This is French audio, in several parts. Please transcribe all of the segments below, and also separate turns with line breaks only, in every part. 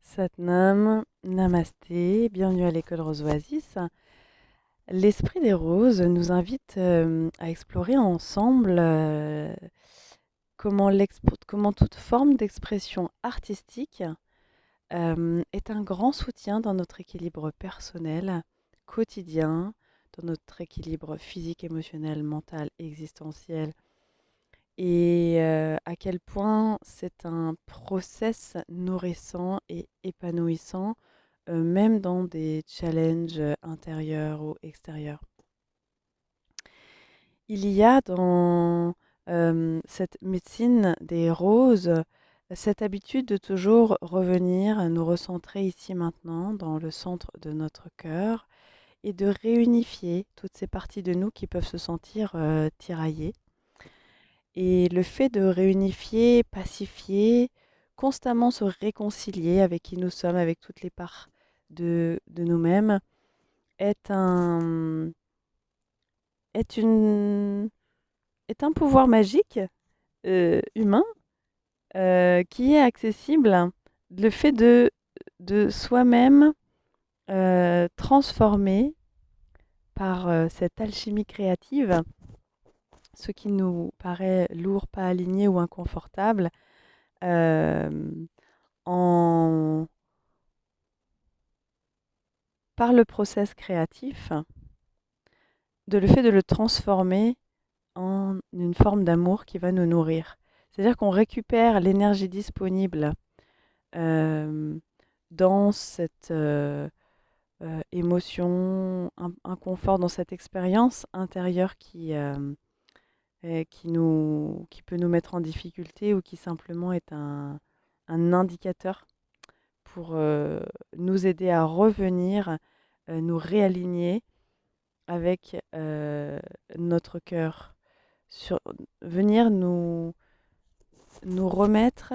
Satnam, Namasté, bienvenue à l'école Rose Oasis. L'Esprit des Roses nous invite à explorer ensemble comment toute forme d'expression artistique est un grand soutien dans notre équilibre personnel, quotidien, dans notre équilibre physique, émotionnel, mental, existentiel, et à quel point c'est un process nourrissant et épanouissant, même dans des challenges intérieurs ou extérieurs. Il y a dans cette médecine des roses cette habitude de toujours revenir, nous recentrer ici maintenant dans le centre de notre cœur et de réunifier toutes ces parties de nous qui peuvent se sentir tiraillées. Et le fait de réunifier, pacifier, constamment se réconcilier avec qui nous sommes, avec toutes les parts de nous-mêmes, est un, est une, est un pouvoir magique humain qui est accessible. Le fait de soi-même transformer par cette alchimie créative ce qui nous paraît lourd, pas aligné ou inconfortable, euh, en, par le process créatif, le fait de le transformer en une forme d'amour qui va nous nourrir. C'est-à-dire qu'on récupère l'énergie disponible euh, dans cette émotion, un confort, dans cette expérience intérieure qui peut nous mettre en difficulté ou qui simplement est un indicateur pour nous aider à revenir, nous réaligner avec notre cœur, sur, venir nous remettre,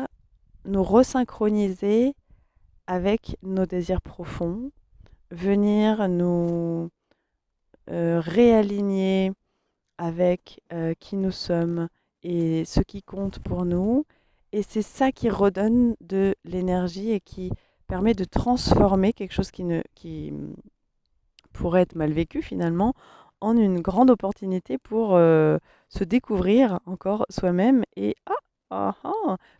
nous resynchroniser avec nos désirs profonds, venir nous réaligner avec qui nous sommes et ce qui compte pour nous. Et c'est ça qui redonne de l'énergie et qui permet de transformer quelque chose qui pourrait être mal vécu finalement en une grande opportunité pour se découvrir encore soi-même et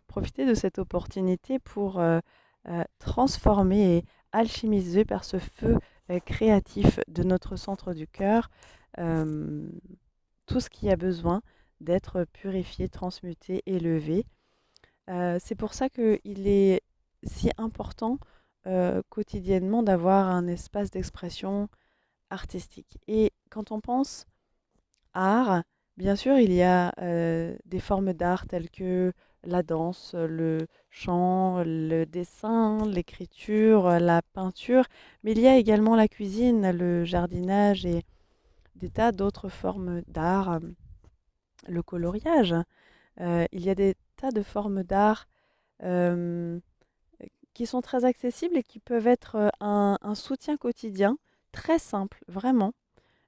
profiter de cette opportunité pour transformer et alchimiser par ce feu créatif de notre centre du cœur euh, tout ce qui a besoin d'être purifié, transmuté, élevé. C'est pour ça qu'il est si important quotidiennement d'avoir un espace d'expression artistique. Et quand on pense art, bien sûr, il y a des formes d'art telles que la danse, le chant, le dessin, l'écriture, la peinture, mais il y a également la cuisine, le jardinage et des tas d'autres formes d'art, le coloriage. Il y a des tas de formes d'art euh, qui sont très accessibles et qui peuvent être un soutien quotidien très simple, vraiment,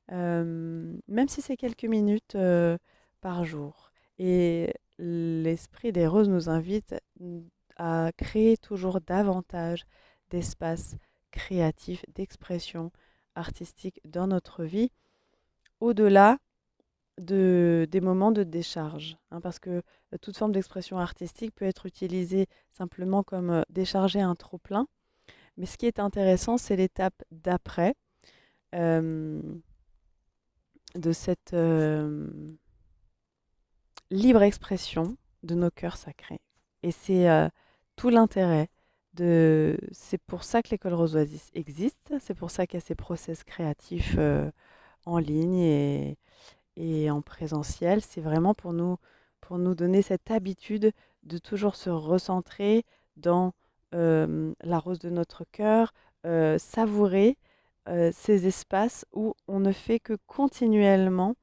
même si c'est quelques minutes par jour. Et l'Esprit des Roses nous invite à créer toujours davantage d'espaces créatifs, d'expression artistique dans notre vie, au-delà des moments de décharge, hein, parce que toute forme d'expression artistique peut être utilisée simplement comme décharger un trop-plein. Mais ce qui est intéressant, c'est l'étape d'après euh, de cette libre expression de nos cœurs sacrés. Et c'est tout l'intérêt de... C'est pour ça que l'école Rose Oasis existe, c'est pour ça qu'il y a ces process créatifs en ligne et en présentiel. C'est vraiment pour nous donner cette habitude de toujours se recentrer dans la rose de notre cœur, savourer ces espaces où on ne fait que continuellement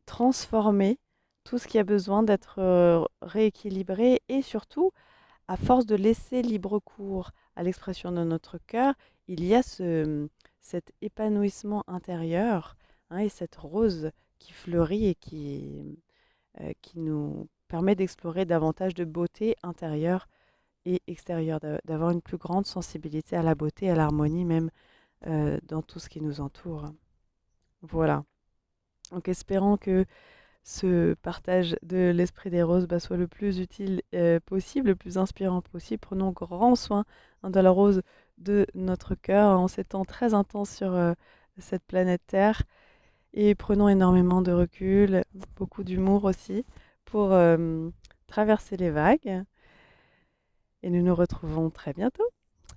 transformer tout ce qui a besoin d'être rééquilibré et surtout, à force de laisser libre cours à l'expression de notre cœur, il y a cet épanouissement intérieur, hein, et cette rose qui fleurit et qui nous permet d'explorer davantage de beauté intérieure et extérieure, d'avoir une plus grande sensibilité à la beauté, à l'harmonie même dans tout ce qui nous entoure. Voilà. Donc espérons que ce partage de l'esprit des roses soit le plus utile possible, le plus inspirant possible. Prenons grand soin de la rose de notre cœur en ces temps très intenses sur cette planète Terre. Et prenons énormément de recul, beaucoup d'humour aussi, pour traverser les vagues. Et nous nous retrouvons très bientôt.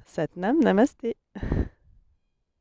Satnam, namasté.